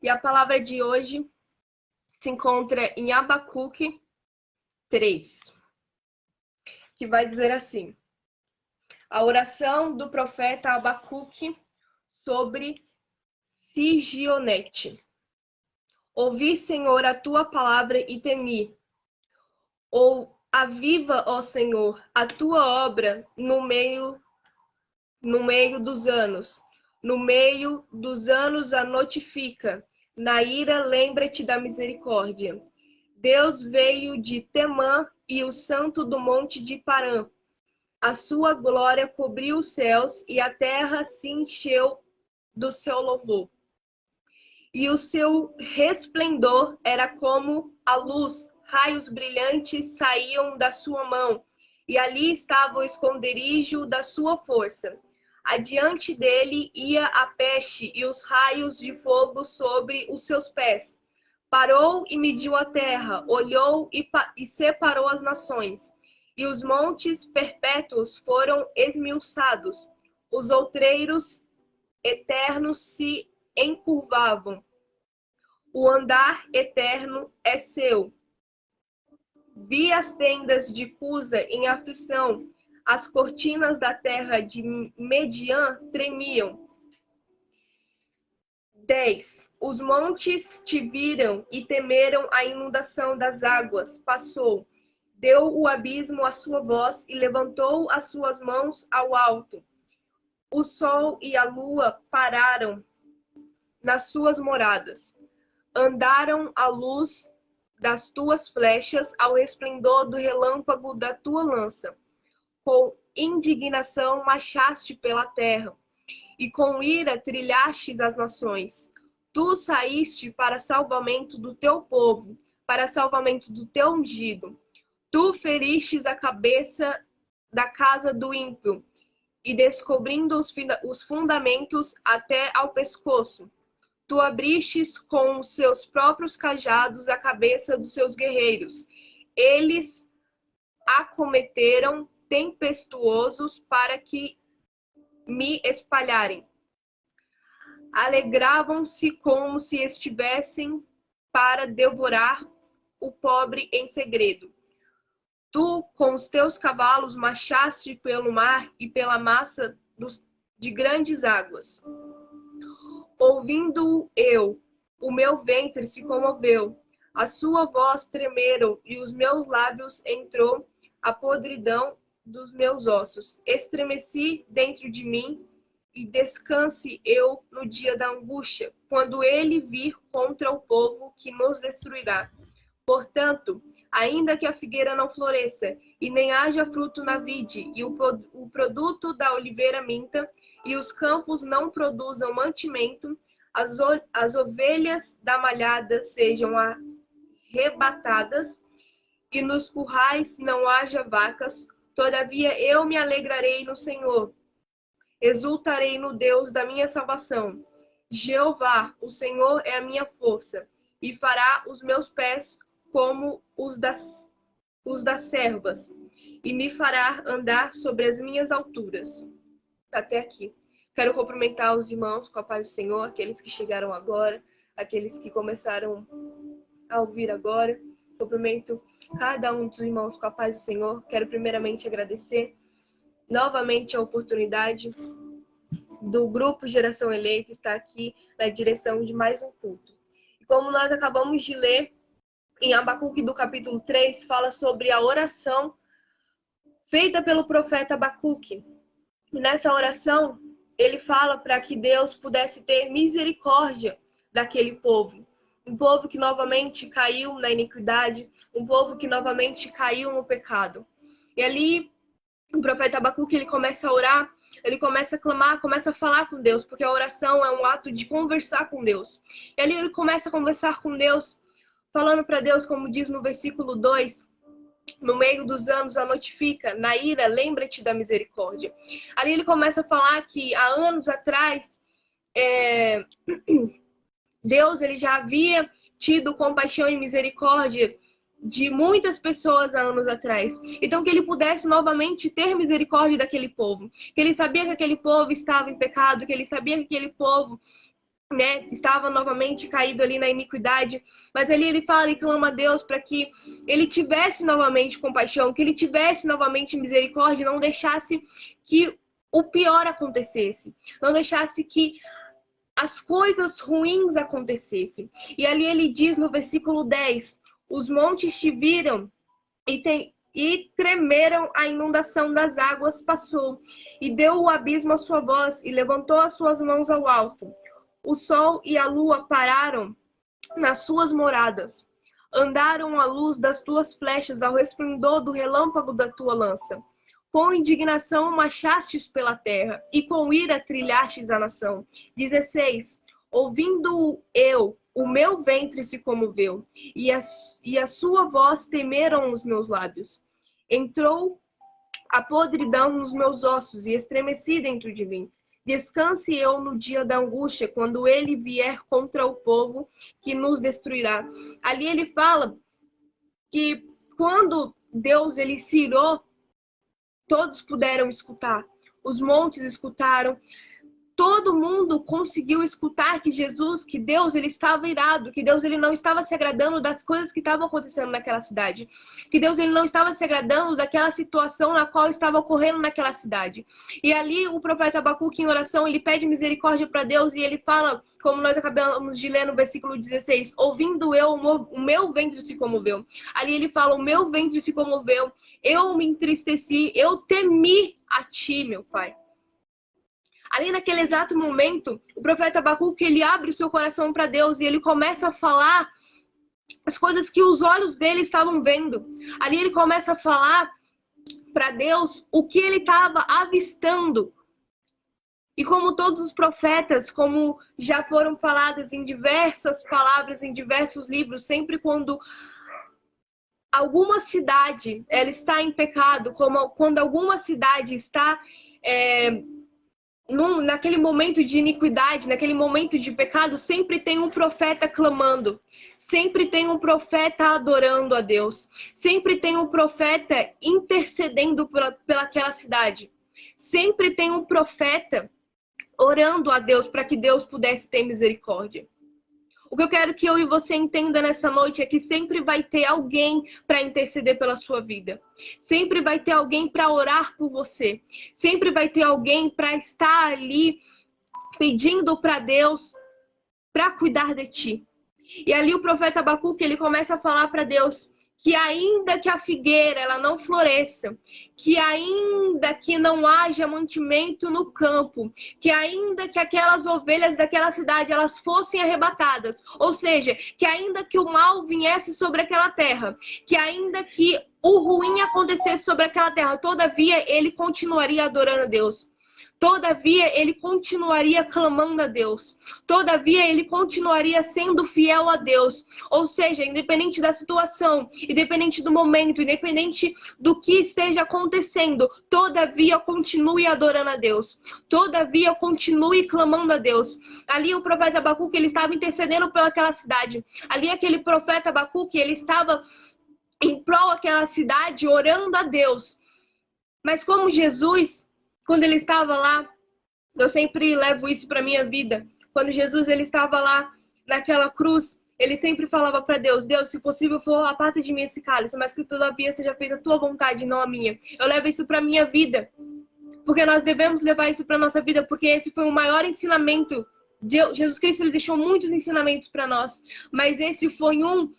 E a palavra de hoje se encontra em Abacuque 3, que vai dizer assim: a oração do profeta Abacuque sobre Sigionete. Ouvi, Senhor, a tua palavra e temi. Ou aviva, ó Senhor, a tua obra no meio dos anos. No meio dos anos a notifica. Na ira, lembra-te da misericórdia. Deus veio de Temã e o santo do monte de Parã. A sua glória cobriu os céus e a terra se encheu do seu louvor. E o seu resplendor era como a luz, raios brilhantes saíam da sua mão, e ali estava o esconderijo da sua força. Adiante dele ia a peste e os raios de fogo sobre os seus pés. Parou e mediu a terra, olhou e separou as nações. E os montes perpétuos foram esmiuçados. Os outreiros eternos se encurvavam. O andar eterno é seu. Vi as tendas de Cusa em aflição, as cortinas da terra de Mediã tremiam. 10. Os montes te viram e temeram a inundação das águas. Passou, deu o abismo a sua voz e levantou as suas mãos ao alto. O sol e a lua pararam nas suas moradas. Andaram à luz das tuas flechas, ao esplendor do relâmpago da tua lança. Com indignação marchaste pela terra, e com ira trilhastes as nações. Tu saíste para salvamento do teu povo, para salvamento do teu ungido. Tu feristes a cabeça da casa do ímpio, e descobrindo os fundamentos até ao pescoço. Tu abristes com os seus próprios cajados a cabeça dos seus guerreiros. Eles acometeram tempestuosos para que me espalharem. Alegravam-se como se estivessem para devorar o pobre em segredo. Tu, com os teus cavalos, marchaste pelo mar e pela massa de grandes águas. Ouvindo eu, o meu ventre se comoveu, a sua voz tremeram e os meus lábios entrou a podridão dos meus ossos. Estremeci dentro de mim e descanse eu no dia da angústia, quando ele vir contra o povo que nos destruirá. Portanto, ainda que a figueira não floresça e nem haja fruto na vide e o produto da oliveira minta e os campos não produzam mantimento, as ovelhas da malhada sejam arrebatadas e nos currais não haja vacas, todavia eu me alegrarei no Senhor, exultarei no Deus da minha salvação. Jeová, o Senhor é a minha força, e fará os meus pés como os das servas, e me fará andar sobre as minhas alturas. Até aqui. Quero cumprimentar os irmãos com a paz do Senhor, aqueles que chegaram agora, aqueles que começaram a ouvir agora. Cumprimento cada um dos irmãos com a paz do Senhor. Quero primeiramente agradecer novamente a oportunidade do Grupo Geração Eleita estar aqui na direção de mais um culto. E como nós acabamos de ler, em Abacuque do capítulo 3, fala sobre a oração feita pelo profeta Abacuque. E nessa oração, ele fala para que Deus pudesse ter misericórdia daquele povo. Um povo que novamente caiu na iniquidade, um povo que novamente caiu no pecado. E ali, o profeta Abacuque, ele começa a orar, ele começa a clamar, começa a falar com Deus, porque a oração é um ato de conversar com Deus. E ali ele começa a conversar com Deus, falando para Deus, como diz no versículo 2, no meio dos anos a notifica, na ira, lembra-te da misericórdia. Ali ele começa a falar que há anos atrás, Deus ele já havia tido compaixão e misericórdia de muitas pessoas há anos atrás. Então que ele pudesse novamente ter misericórdia daquele povo. Que ele sabia que aquele povo estava em pecado, que ele sabia que aquele povo né, estava novamente caído ali na iniquidade, mas ali ele fala e clama a Deus para que ele tivesse novamente compaixão, que ele tivesse novamente misericórdia, não deixasse que o pior acontecesse, não deixasse que as coisas ruins acontecessem. E ali ele diz no versículo 10, os montes te viram e tremeram, a inundação das águas passou, e deu o abismo a sua voz, e levantou as suas mãos ao alto. O sol e a lua pararam nas suas moradas. Andaram à luz das tuas flechas, ao resplendor do relâmpago da tua lança. Com indignação marchastes pela terra, e com ira trilhastes a nação. 16. Ouvindo eu, o meu ventre se comoveu, e a sua voz temeram os meus lábios. Entrou a podridão nos meus ossos, e estremeci dentro de mim. Descanse eu no dia da angústia, quando ele vier contra o povo que nos destruirá. Ali ele fala que quando Deus ele se irou, todos puderam escutar. Os montes escutaram. Todo mundo conseguiu escutar que Jesus, que Deus, ele estava irado, que Deus, ele não estava se agradando das coisas que estavam acontecendo naquela cidade, que Deus, ele não estava se agradando daquela situação na qual estava ocorrendo naquela cidade. E ali o profeta Abacuque, em oração, ele pede misericórdia para Deus e ele fala, como nós acabamos de ler no versículo 16, ouvindo eu, o meu ventre se comoveu. Ali ele fala, o meu ventre se comoveu, eu me entristeci, eu temi a ti, meu Pai. Ali naquele exato momento, o profeta Abacuque, ele abre o seu coração para Deus e ele começa a falar as coisas que os olhos dele estavam vendo. Ali ele começa a falar para Deus o que ele estava avistando. E como todos os profetas, como já foram faladas em diversas palavras, em diversos livros, sempre quando alguma cidade ela está em pecado, como quando alguma cidade está naquele momento de iniquidade, naquele momento de pecado, sempre tem um profeta clamando, sempre tem um profeta adorando a Deus, sempre tem um profeta intercedendo pelaquela cidade, sempre tem um profeta orando a Deus para que Deus pudesse ter misericórdia. O que eu quero que eu e você entenda nessa noite é que sempre vai ter alguém para interceder pela sua vida. Sempre vai ter alguém para orar por você. Sempre vai ter alguém para estar ali pedindo para Deus para cuidar de ti. E ali o profeta Abacuque, ele começa a falar para Deus que ainda que a figueira ela não floresça, que ainda que não haja mantimento no campo, que ainda que aquelas ovelhas daquela cidade elas fossem arrebatadas, ou seja, que ainda que o mal viesse sobre aquela terra, que ainda que o ruim acontecesse sobre aquela terra, todavia ele continuaria adorando a Deus. Todavia, ele continuaria clamando a Deus. Todavia, ele continuaria sendo fiel a Deus. Ou seja, independente da situação, independente do momento, independente do que esteja acontecendo, todavia, continue adorando a Deus. Todavia, continue clamando a Deus. Ali o profeta Abacuque, ele estava intercedendo pelaquela cidade. Ali aquele profeta Abacuque, ele estava em prol daquela cidade, orando a Deus. Mas como Jesus, quando ele estava lá, eu sempre levo isso para minha vida. Quando Jesus ele estava lá naquela cruz, ele sempre falava para Deus, Deus, se possível for, aparta de mim esse cálice, mas que todavia seja feita a tua vontade, não a minha. Eu levo isso para minha vida, porque nós devemos levar isso para nossa vida, porque esse foi o maior ensinamento. Jesus Cristo ele deixou muitos ensinamentos para nós, mas esse foi um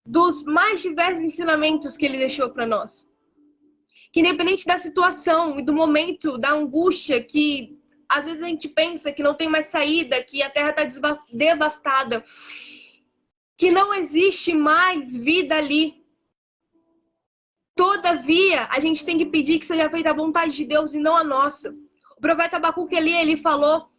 dos mais diversos ensinamentos que ele deixou para nós. Que independente da situação e do momento, da angústia, que às vezes a gente pensa que não tem mais saída, que a terra está devastada, que não existe mais vida ali. Todavia, a gente tem que pedir que seja feita a vontade de Deus e não a nossa. O profeta Abacuque ali, ele falou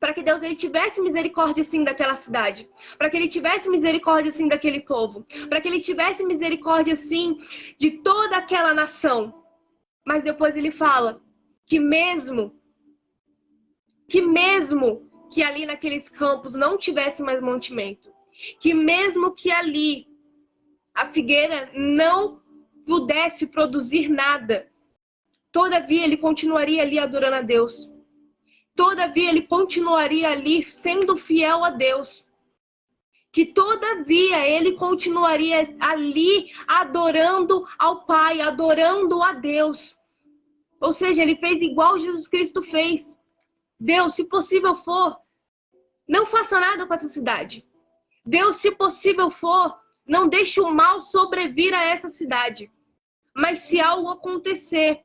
para que Deus ele tivesse misericórdia sim daquela cidade, para que ele tivesse misericórdia sim daquele povo, para que ele tivesse misericórdia sim de toda aquela nação. Mas depois ele fala que mesmo que ali naqueles campos não tivesse mais mantimento, que mesmo que ali a figueira não pudesse produzir nada, todavia ele continuaria ali adorando a Deus. todavia ele continuaria ali sendo fiel a Deus. Que todavia ele continuaria ali adorando ao Pai, adorando a Deus. Ou seja, ele fez igual Jesus Cristo fez. Deus, se possível for, não faça nada com essa cidade. Deus, se possível for, não deixe o mal sobrevir a essa cidade. Mas se algo acontecer,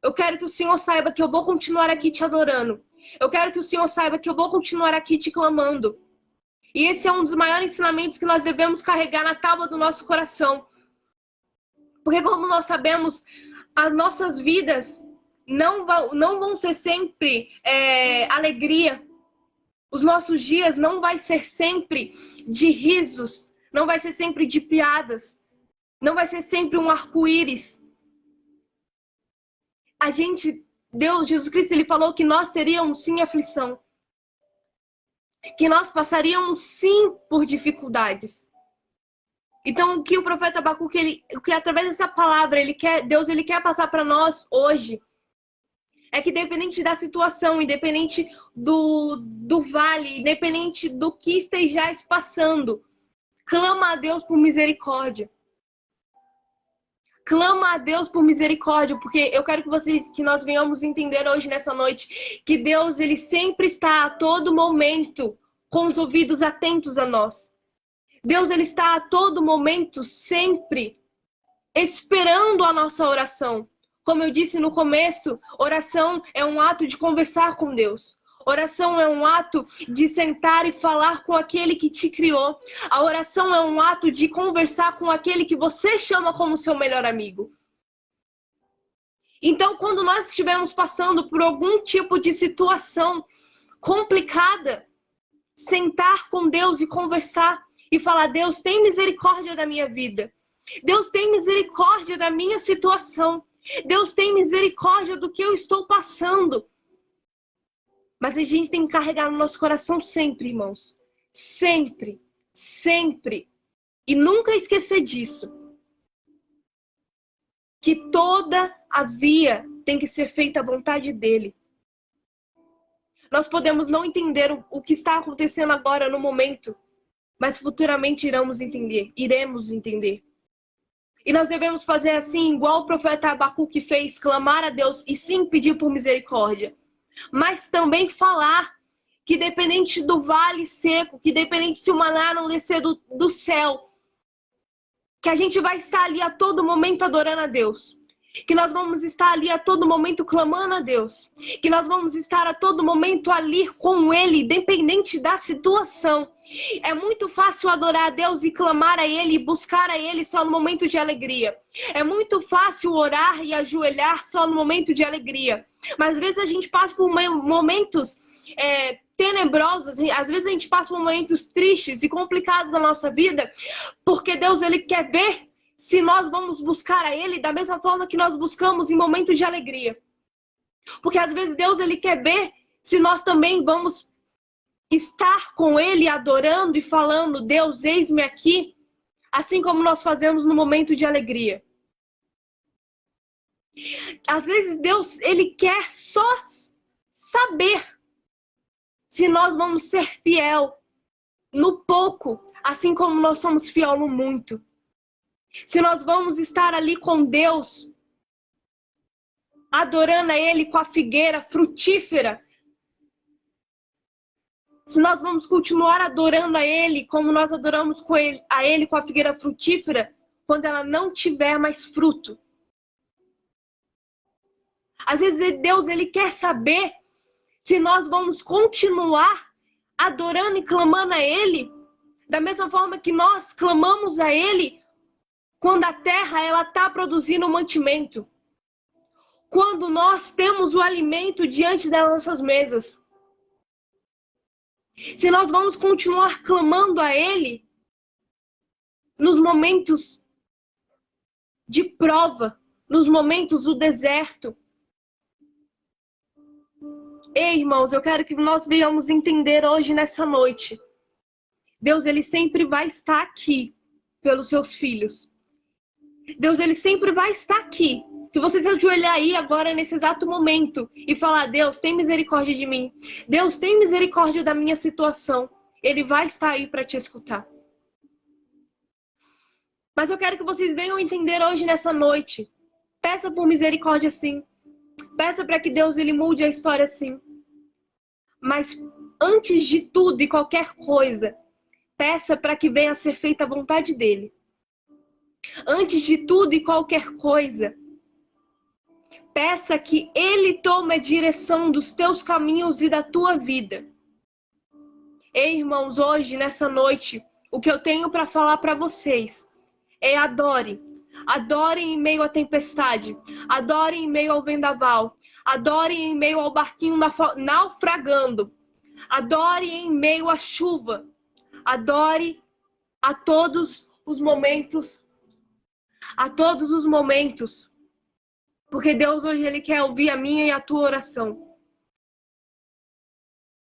eu quero que o Senhor saiba que eu vou continuar aqui te adorando. Eu quero que o Senhor saiba que eu vou continuar aqui te clamando. E esse é um dos maiores ensinamentos que nós devemos carregar na tábua do nosso coração. Porque como nós sabemos, as nossas vidas não vão ser sempre alegria. Os nossos dias não vai ser sempre de risos. Não vai ser sempre de piadas. Não vai ser sempre um arco-íris. Deus, Jesus Cristo, ele falou que nós teríamos sim aflição. Que nós passaríamos sim por dificuldades. Então, o que o profeta Abacuque, o que através dessa palavra, Deus quer passar para nós hoje, é que independente da situação, independente do vale, independente do que estejais passando, clama a Deus por misericórdia. Clama a Deus por misericórdia, porque eu quero que nós venhamos entender hoje, nessa noite, que Deus, ele sempre está a todo momento com os ouvidos atentos a nós. Deus, ele está a todo momento sempre esperando a nossa oração. Como eu disse no começo, oração é um ato de conversar com Deus. Oração é um ato de sentar e falar com aquele que te criou. A oração é um ato de conversar com aquele que você chama como seu melhor amigo. Então, quando nós estivermos passando por algum tipo de situação complicada, sentar com Deus e conversar e falar: Deus, tem misericórdia da minha vida. Deus, tem misericórdia da minha situação. Deus, tem misericórdia do que eu estou passando. Mas a gente tem que carregar no nosso coração sempre, irmãos. Sempre, sempre. E nunca esquecer disso. Que toda a via tem que ser feita à vontade dele. Nós podemos não entender o que está acontecendo agora no momento, mas futuramente iremos entender. E nós devemos fazer assim, igual o profeta Abacuque fez, clamar a Deus e sim pedir por misericórdia. Mas também falar que dependente do vale seco, que dependente se o maná não descer do céu, que a gente vai estar ali a todo momento adorando a Deus. Que nós vamos estar ali a todo momento clamando a Deus. Que nós vamos estar a todo momento ali com Ele, independente da situação. É muito fácil adorar a Deus e clamar a Ele e buscar a Ele só no momento de alegria. É muito fácil orar e ajoelhar só no momento de alegria. Mas às vezes a gente passa por momentos tenebrosos, às vezes a gente passa por momentos tristes e complicados na nossa vida, porque Deus, ele quer ver se nós vamos buscar a Ele da mesma forma que nós buscamos em momentos de alegria. Porque às vezes Deus, ele quer ver se nós também vamos estar com Ele adorando e falando: Deus, eis-me aqui, assim como nós fazemos no momento de alegria. Às vezes Deus, ele quer só saber se nós vamos ser fiel no pouco, assim como nós somos fiel no muito. Se nós vamos estar ali com Deus, adorando a Ele com a figueira frutífera. Se nós vamos continuar adorando a Ele como nós adoramos a Ele com a figueira frutífera, quando ela não tiver mais fruto. Às vezes Deus, ele quer saber se nós vamos continuar adorando e clamando a Ele da mesma forma que nós clamamos a Ele quando a terra ela está produzindo mantimento. Quando nós temos o alimento diante das nossas mesas. Se nós vamos continuar clamando a Ele nos momentos de prova, nos momentos do deserto. Ei, irmãos, eu quero que nós venhamos entender hoje, nessa noite. Deus, ele sempre vai estar aqui pelos seus filhos. Deus, ele sempre vai estar aqui Se você se ajoelhar aí agora, nesse exato momento, e falar, Deus, tem misericórdia de mim. Deus, tem misericórdia da minha situação. Ele vai estar aí para te escutar. Mas eu quero que vocês venham entender hoje, nessa noite. Peça por misericórdia, sim. Peça para que Deus ele mude a história, sim. Mas antes de tudo e qualquer coisa, peça para que venha a ser feita a vontade dele. Antes de tudo e qualquer coisa, peça que ele tome a direção dos teus caminhos e da tua vida. Ei, irmãos, hoje, nessa noite, o que eu tenho para falar para vocês é adore. Adore em meio à tempestade. Adore em meio ao vendaval. Adore em meio ao barquinho naufragando. Adore em meio à chuva. Adore a todos os momentos. A todos os momentos. Porque Deus hoje ele quer ouvir a minha e a tua oração.